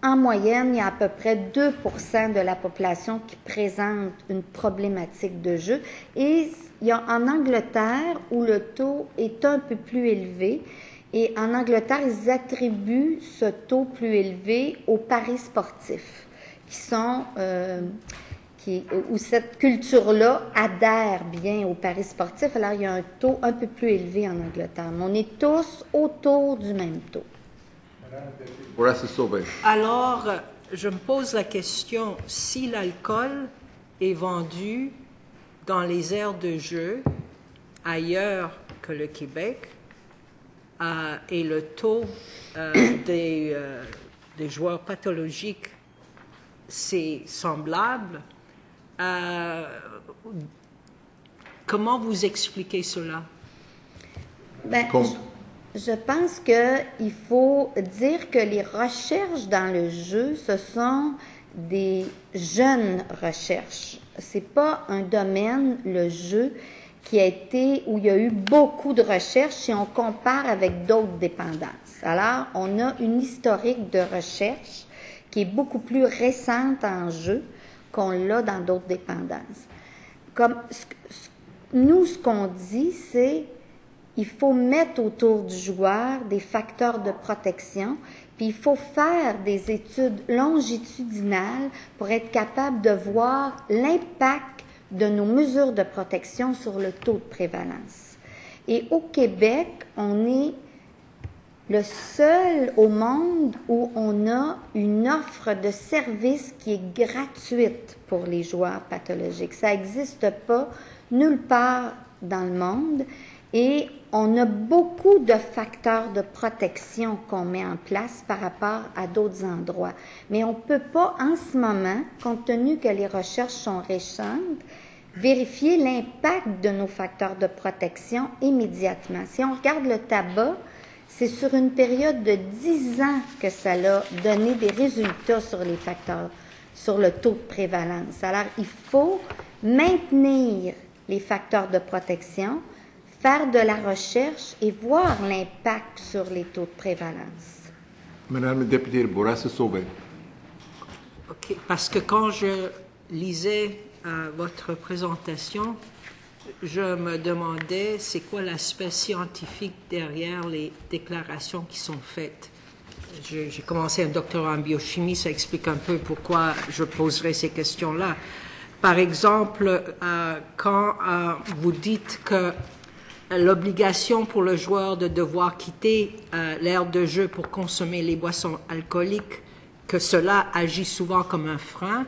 en moyenne, il y a à peu près 2% de la population qui présente une problématique de jeu. Et il y a en Angleterre où le taux est un peu plus élevé. Et en Angleterre, ils attribuent ce taux plus élevé aux paris sportifs, où cette culture-là adhère bien aux paris sportifs. Alors, il y a un taux un peu plus élevé en Angleterre. Mais on est tous autour du même taux. Alors, je me pose la question, si l'alcool est vendu dans les aires de jeu ailleurs que le Québec et le taux des joueurs pathologiques, c'est semblable, comment vous expliquez cela? Je pense qu'il faut dire que les recherches dans le jeu, ce sont des jeunes recherches. C'est pas un domaine, le jeu, où il y a eu beaucoup de recherches si on compare avec d'autres dépendances. Alors, on a une historique de recherche qui est beaucoup plus récente en jeu qu'on l'a dans d'autres dépendances. Nous, ce qu'on dit, c'est il faut mettre autour du joueur des facteurs de protection, puis il faut faire des études longitudinales pour être capable de voir l'impact de nos mesures de protection sur le taux de prévalence. Et au Québec, on est le seul au monde où on a une offre de services qui est gratuite pour les joueurs pathologiques. Ça n'existe pas nulle part dans le monde et on a beaucoup de facteurs de protection qu'on met en place par rapport à d'autres endroits. Mais on ne peut pas en ce moment, compte tenu que les recherches sont récentes, vérifier l'impact de nos facteurs de protection immédiatement. Si on regarde le tabac, c'est sur une période de 10 ans que ça a donné des résultats sur les facteurs, sur le taux de prévalence. Alors, il faut maintenir les facteurs de protection, faire de la recherche et voir l'impact sur les taux de prévalence. Madame la députée Bourassa-Sauvé. OK, parce que quand je lisais votre présentation, je me demandais c'est quoi l'aspect scientifique derrière les déclarations qui sont faites. J'ai commencé un doctorat en biochimie, ça explique un peu pourquoi je poserai ces questions-là. Par exemple, quand vous dites que l'obligation pour le joueur de devoir quitter l'aire de jeu pour consommer les boissons alcooliques, que cela agit souvent comme un frein,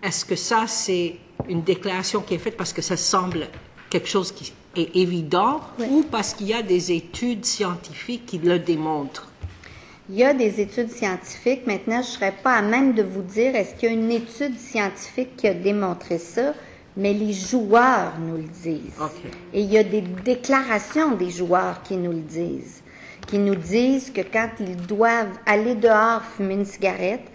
est-ce que ça, c'est une déclaration qui est faite parce que ça semble quelque chose qui est évident ou parce qu'il y a des études scientifiques qui le démontrent? Il y a des études scientifiques. Maintenant, je ne serais pas à même de vous dire est-ce qu'il y a une étude scientifique qui a démontré ça, mais les joueurs nous le disent. Okay. Et il y a des déclarations des joueurs qui nous le disent, qui nous disent que quand ils doivent aller dehors fumer une cigarette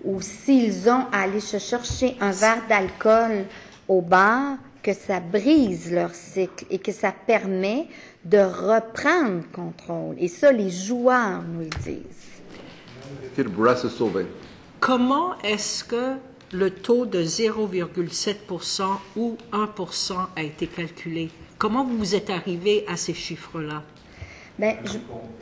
ou s'ils ont à aller se chercher un verre d'alcool au bar, que ça brise leur cycle et que ça permet de reprendre contrôle. Et ça, les joueurs nous le disent. Comment est-ce que le taux de 0,7% ou 1% a été calculé? Comment vous êtes arrivé à ces chiffres-là? Bien,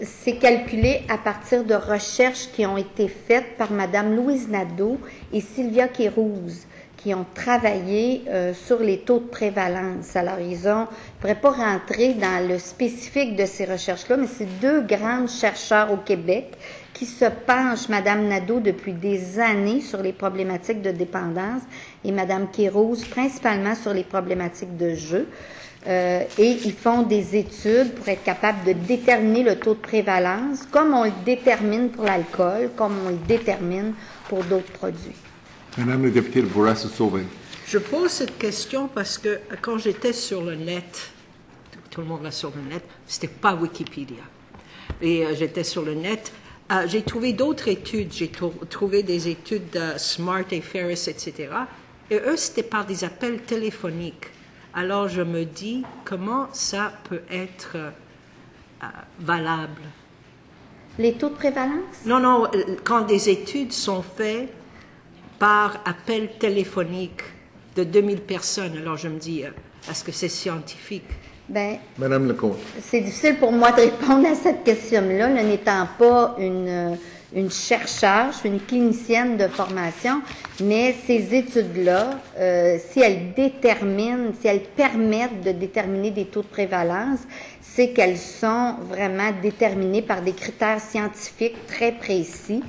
c'est calculé à partir de recherches qui ont été faites par Mme Louise Nadeau et Sylvia Kérouse, qui ont travaillé sur les taux de prévalence. Alors, je ne pourrais pas rentrer dans le spécifique de ces recherches-là, mais c'est deux grandes chercheurs au Québec qui se penchent, Mme Nadeau, depuis des années sur les problématiques de dépendance et Mme Kérouse, principalement sur les problématiques de jeu. Et ils font des études pour être capables de déterminer le taux de prévalence, comme on le détermine pour l'alcool, comme on le détermine pour d'autres produits. Madame la députée Bourassa-Sauvé. Je pose cette question parce que quand j'étais sur le net, tout le monde va sur le net, c'était pas Wikipédia. Et j'étais sur le net, j'ai trouvé d'autres études, j'ai trouvé des études de Smart et Ferris, etc. Et eux, c'était par des appels téléphoniques. Alors je me dis, comment ça peut être valable? Les taux de prévalence? Non, quand des études sont faites par appel téléphonique de 2000 personnes. Alors, je me dis, est-ce que c'est scientifique? Bien, Madame Lecomte. C'est difficile pour moi de répondre à cette question-là, n'étant pas une chercheure, je suis une clinicienne de formation, mais ces études-là, si elles permettent de déterminer des taux de prévalence, c'est qu'elles sont vraiment déterminées par des critères scientifiques très précis.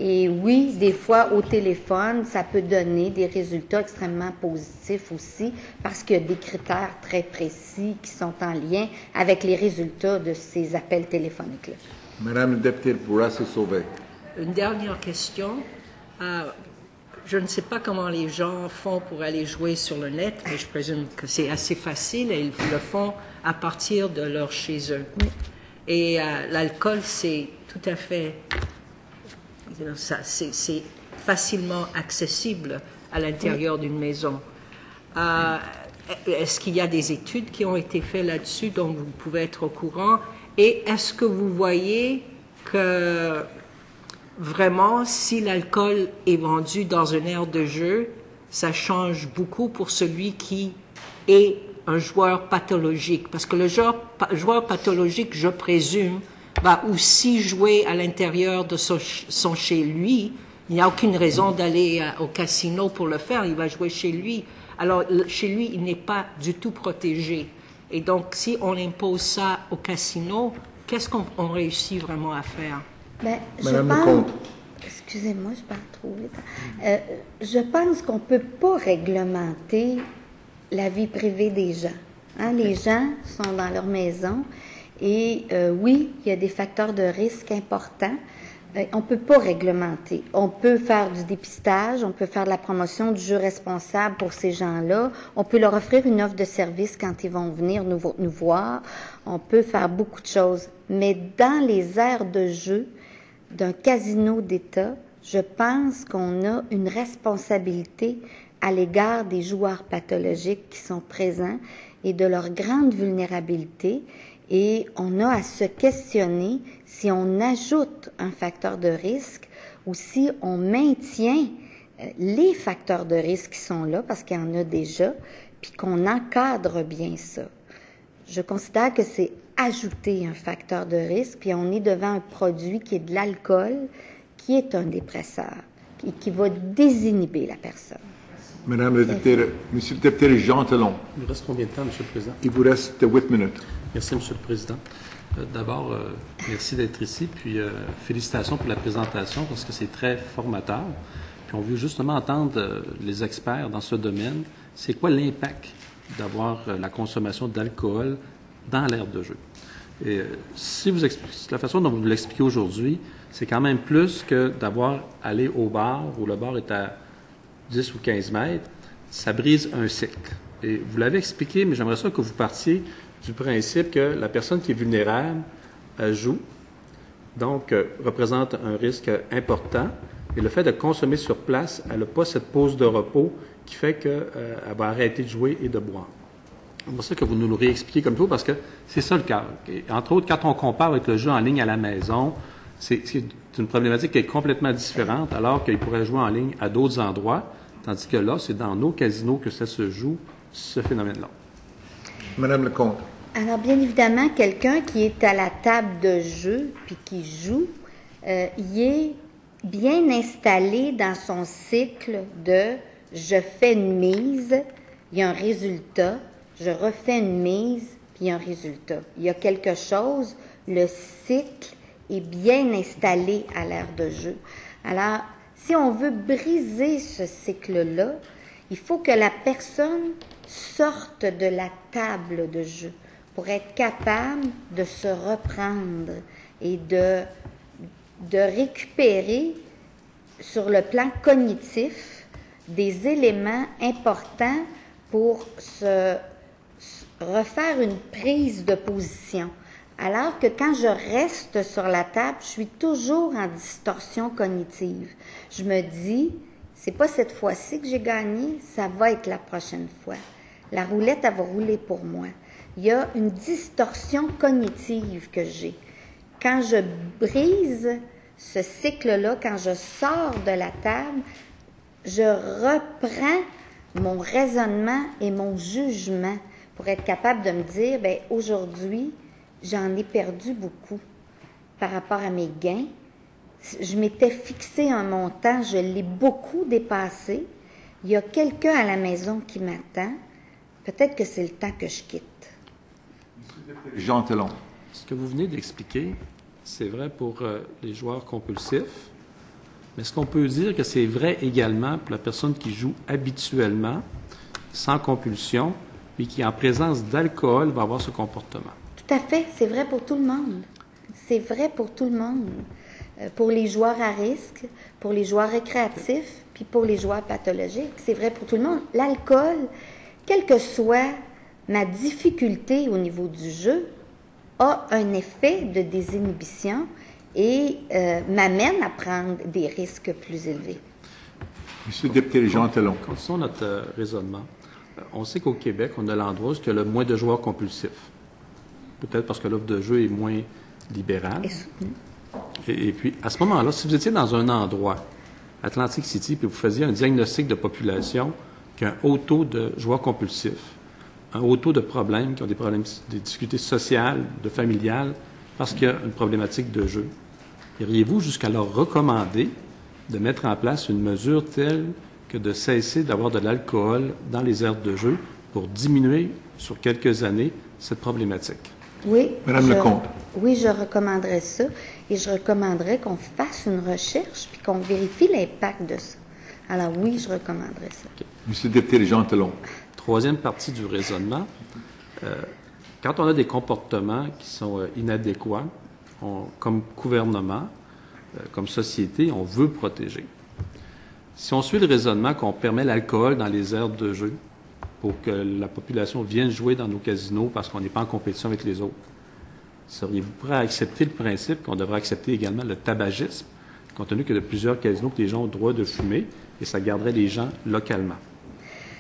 Et oui, des fois, au téléphone, ça peut donner des résultats extrêmement positifs aussi, parce qu'il y a des critères très précis qui sont en lien avec les résultats de ces appels téléphoniques-là. Madame la députée Bourassa-Sauvé. Une dernière question. Je ne sais pas comment les gens font pour aller jouer sur le net, mais je présume que c'est assez facile et ils le font à partir de leur chez eux. Oui. Et l'alcool, c'est tout à fait... C'est facilement accessible à l'intérieur d'une maison. Est-ce qu'il y a des études qui ont été faites là-dessus dont vous pouvez être au courant? Et est-ce que vous voyez que vraiment, si l'alcool est vendu dans une aire de jeu, ça change beaucoup pour celui qui est un joueur pathologique? Parce que le joueur pathologique, je présume, va aussi jouer à l'intérieur de son chez lui. Il n'y a aucune raison d'aller au casino pour le faire. Il va jouer chez lui. Alors, chez lui, il n'est pas du tout protégé. Et donc, si on impose ça au casino, qu'est-ce qu'on réussit vraiment à faire? Madame Lecomte. Excusez-moi, je parle trop vite. Je pense qu'on ne peut pas réglementer la vie privée des gens. Hein? Les gens sont dans leur maison et oui, il y a des facteurs de risque importants. On ne peut pas réglementer. On peut faire du dépistage, on peut faire de la promotion du jeu responsable pour ces gens-là. On peut leur offrir une offre de service quand ils vont venir nous voir. On peut faire beaucoup de choses. Mais dans les aires de jeu d'un casino d'État, je pense qu'on a une responsabilité à l'égard des joueurs pathologiques qui sont présents et de leur grande vulnérabilité. Et on a à se questionner si on ajoute un facteur de risque ou si on maintient les facteurs de risque qui sont là, parce qu'il y en a déjà, puis qu'on encadre bien ça. Je considère que c'est ajouter un facteur de risque, puis on est devant un produit qui est de l'alcool, qui est un dépresseur, et qui va désinhiber la personne. Madame la députée, Monsieur le député Jean Talon. Il vous reste combien de temps, Monsieur le Président? Il vous reste 8 minutes. Merci, Monsieur le Président. D'abord, merci d'être ici, puis félicitations pour la présentation, parce que c'est très formateur. Puis on veut justement entendre les experts dans ce domaine. C'est quoi l'impact d'avoir la consommation d'alcool dans l'aire de jeu? Et si vous la façon dont vous l'expliquez aujourd'hui, c'est quand même plus que d'avoir allé au bar, où le bar est à 10 ou 15 mètres, ça brise un cycle. Et vous l'avez expliqué, mais j'aimerais ça que vous partiez du principe que la personne qui est vulnérable joue, donc représente un risque important. Et le fait de consommer sur place, elle n'a pas cette pause de repos qui fait qu'elle va arrêter de jouer et de boire. C'est pour ça que vous nous le réexpliquez comme il faut, parce que c'est ça le cas. Et entre autres, quand on compare avec le jeu en ligne à la maison, c'est une problématique qui est complètement différente, alors qu'il pourrait jouer en ligne à d'autres endroits, tandis que là, c'est dans nos casinos que ça se joue, ce phénomène-là. Madame Lecomte. Alors, bien évidemment, quelqu'un qui est à la table de jeu puis qui joue, il est bien installé dans son cycle de « je fais une mise, il y a un résultat, je refais une mise, puis il y a un résultat ». Il y a quelque chose, le cycle est bien installé à l'ère de jeu. Alors, si on veut briser ce cycle-là, il faut que la personne sorte de la table de jeu pour être capable de se reprendre et de récupérer sur le plan cognitif des éléments importants pour se refaire une prise de position. Alors que quand je reste sur la table, je suis toujours en distorsion cognitive. Je me dis, c'est pas cette fois-ci que j'ai gagné, ça va être la prochaine fois. La roulette, elle va rouler pour moi. Il y a une distorsion cognitive que j'ai. Quand je brise ce cycle-là, quand je sors de la table, je reprends mon raisonnement et mon jugement pour être capable de me dire, bien, aujourd'hui, j'en ai perdu beaucoup par rapport à mes gains. Je m'étais fixé un montant, je l'ai beaucoup dépassé. Il y a quelqu'un à la maison qui m'attend. Peut-être que c'est le temps que je quitte. Jean Talon. Ce que vous venez d'expliquer, c'est vrai pour les joueurs compulsifs, mais est-ce qu'on peut dire que c'est vrai également pour la personne qui joue habituellement, sans compulsion, puis qui, en présence d'alcool, va avoir ce comportement? Tout à fait, c'est vrai pour tout le monde. C'est vrai pour tout le monde. Pour les joueurs à risque, pour les joueurs récréatifs, puis pour les joueurs pathologiques. C'est vrai pour tout le monde. L'alcool, quelle que soit ma difficulté au niveau du jeu, a un effet de désinhibition et m'amène à prendre des risques plus élevés. Monsieur le député Jean Talon. Continuons notre raisonnement. On sait qu'au Québec, on a l'endroit où il y a le moins de joueurs compulsifs. Peut-être parce que l'offre de jeu est moins libérale. Et puis, à ce moment-là, si vous étiez dans un endroit, Atlantic City, puis vous faisiez un diagnostic de population qui a un haut taux de joueurs compulsifs, un haut taux de problèmes, qui ont des problèmes, des difficultés sociales, de familiales, parce qu'il y a une problématique de jeu, iriez-vous jusqu'à leur recommander de mettre en place une mesure telle que de cesser d'avoir de l'alcool dans les aires de jeu pour diminuer sur quelques années cette problématique? Oui. Madame Lecomte. Oui, je recommanderais ça. Et je recommanderais qu'on fasse une recherche puis qu'on vérifie l'impact de ça. Alors oui, je recommanderais ça. Okay. Monsieur le député Jean Talon. Troisième partie du raisonnement. Quand on a des comportements qui sont inadéquats, comme gouvernement, comme société, on veut protéger. Si on suit le raisonnement qu'on permet l'alcool dans les aires de jeu pour que la population vienne jouer dans nos casinos parce qu'on n'est pas en compétition avec les autres, seriez-vous prêt à accepter le principe qu'on devrait accepter également le tabagisme, compte tenu qu'il y a de plusieurs casinos que les gens ont le droit de fumer et ça garderait les gens localement?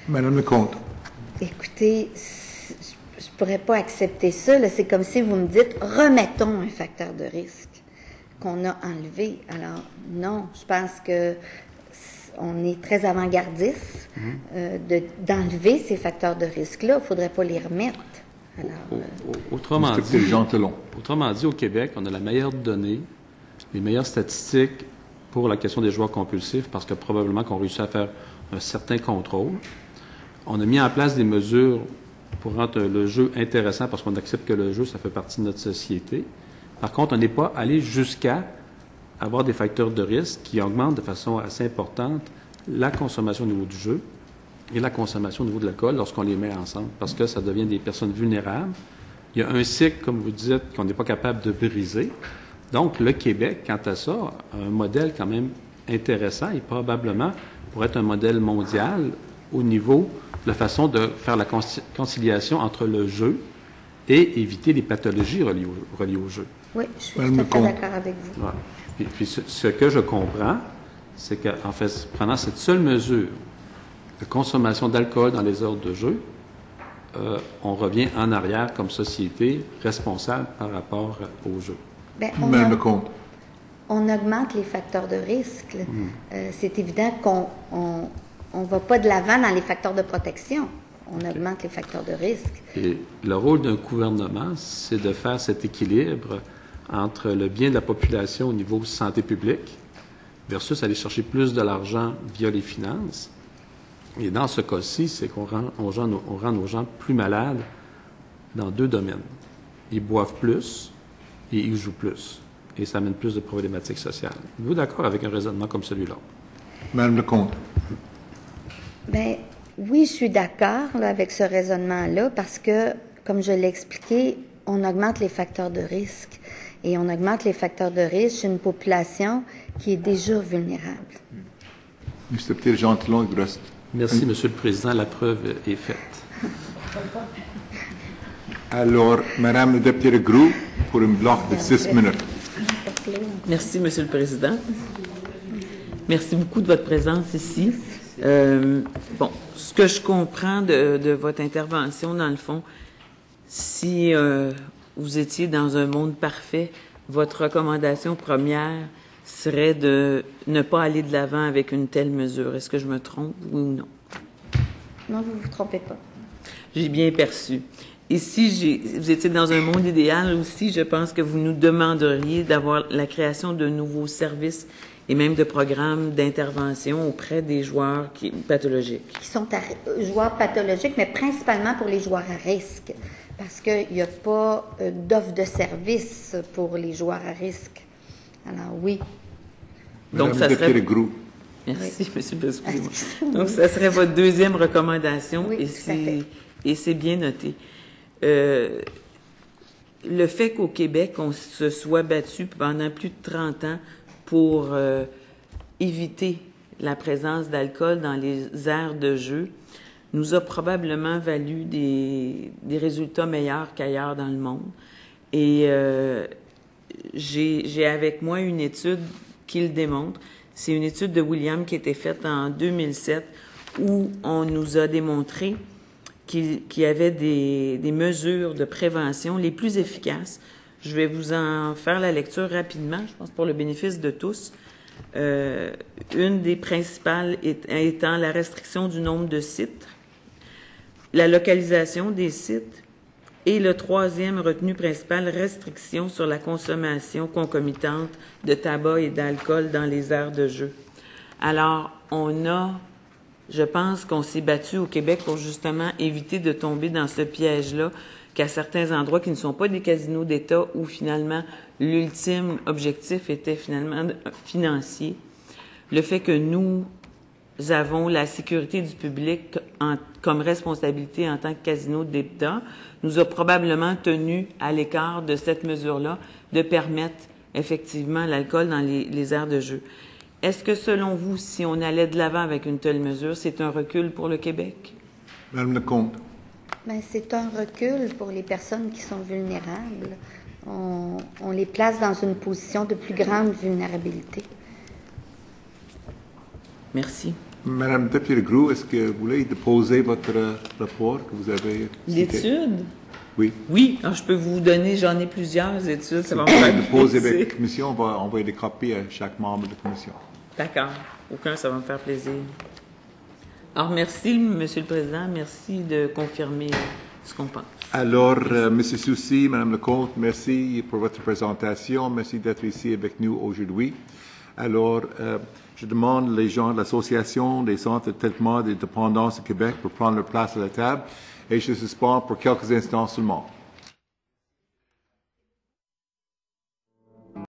Madame Lecomte. Écoutez, je ne pourrais pas accepter ça. C'est comme si vous me dites, remettons un facteur de risque qu'on a enlevé. Alors, non, je pense que on est très avant-gardiste d'enlever ces facteurs de risque-là. Il ne faudrait pas les remettre. Alors, autrement dit, au Québec, on a la meilleure donnée, les meilleures statistiques pour la question des joueurs compulsifs parce que probablement qu'on réussit à faire un certain contrôle. On a mis en place des mesures pour rendre le jeu intéressant parce qu'on accepte que le jeu, ça fait partie de notre société. Par contre, on n'est pas allé jusqu'à avoir des facteurs de risque qui augmentent de façon assez importante la consommation au niveau du jeu et la consommation au niveau de l'alcool lorsqu'on les met ensemble, parce que ça devient des personnes vulnérables. Il y a un cycle, comme vous dites, qu'on n'est pas capable de briser. Donc, le Québec, quant à ça, a un modèle quand même intéressant et probablement pourrait être un modèle mondial au niveau de la façon de faire la conciliation entre le jeu et éviter les pathologies reliées au jeu. Oui, je suis tout à fait d'accord avec vous. Ouais. Puis ce que je comprends, c'est qu'en fait, prenant cette seule mesure de consommation d'alcool dans les heures de jeu, on revient en arrière comme société responsable par rapport au jeu. Bien, on augmente les facteurs de risque. C'est évident qu'on ne va pas de l'avant dans les facteurs de protection. On augmente les facteurs de risque. Et le rôle d'un gouvernement, c'est de faire cet équilibre entre le bien de la population au niveau santé publique versus aller chercher plus de l'argent via les finances. Et dans ce cas-ci, c'est qu'on rend nos gens plus malades dans deux domaines. Ils boivent plus et ils jouent plus. Et ça amène plus de problématiques sociales. Êtes-vous d'accord avec un raisonnement comme celui-là? Madame Lecomte. Bien, oui, je suis d'accord avec ce raisonnement-là parce que, comme je l'ai expliqué, on augmente les facteurs de risque. Et on augmente les facteurs de risque chez une population qui est déjà vulnérable. Monsieur le député Jean Talon, il vous reste. Merci, Monsieur le Président. La preuve est faite. Alors, Madame le député Groux, pour un bloc de 6 minutes. Merci, Monsieur le Président. Merci beaucoup de votre présence ici. Ce que je comprends de votre intervention, dans le fond, si vous étiez dans un monde parfait, votre recommandation première serait de ne pas aller de l'avant avec une telle mesure. Est-ce que je me trompe, oui ou non? Non, vous ne vous trompez pas. J'ai bien perçu. Et si vous étiez dans un monde idéal aussi, je pense que vous nous demanderiez d'avoir la création de nouveaux services et même de programmes d'intervention auprès des joueurs pathologiques. Qui sont joueurs pathologiques, mais principalement pour les joueurs à risque, parce qu'il n'y a pas d'offre de service pour les joueurs à risque. Alors oui. Donc, ça serait... Merci, M. Excusez-moi. Donc, ça serait votre deuxième recommandation, oui, et c'est bien noté. Le fait qu'au Québec, on se soit battu pendant plus de 30 ans pour éviter la présence d'alcool dans les aires de jeu nous a probablement valu des résultats meilleurs qu'ailleurs dans le monde. Et j'ai avec moi une étude qui le démontre. C'est une étude de William qui a été faite en 2007 où on nous a démontré qu'il y avait des mesures de prévention les plus efficaces. Je vais vous en faire la lecture rapidement, je pense pour le bénéfice de tous. Une des principales étant la restriction du nombre de sites, la localisation des sites, et le troisième retenu principal, restriction sur la consommation concomitante de tabac et d'alcool dans les aires de jeu. Alors, je pense qu'on s'est battu au Québec pour justement éviter de tomber dans ce piège-là, qu'à certains endroits qui ne sont pas des casinos d'État où finalement l'ultime objectif était finalement financier. Le fait que nous avons la sécurité du public comme responsabilité en tant que casino d'État nous a probablement tenus à l'écart de cette mesure-là de permettre effectivement l'alcool dans les aires de jeu. Est-ce que selon vous, si on allait de l'avant avec une telle mesure, c'est un recul pour le Québec? Madame Lecomte. Bien, c'est un recul pour les personnes qui sont vulnérables. On les place dans une position de plus grande vulnérabilité. Merci. Madame Depierre-Groux, est-ce que vous voulez déposer votre rapport que vous avez cité? L'étude? Oui. Oui, alors je peux vous donner, j'en ai plusieurs études, ça va me faire déposer avec plaisir. la commission, on va envoyer des copies à chaque membre de la commission. D'accord, aucun, ça va me faire plaisir. Alors merci, Monsieur le Président, merci de confirmer ce qu'on pense. Alors, M. Soucy, Mme Lecomte, merci pour votre présentation. Merci d'être ici avec nous aujourd'hui. Alors, je demande les gens de l'Association des centres de traitement des dépendances du Québec pour prendre leur place à la table et je suspends pour quelques instants seulement.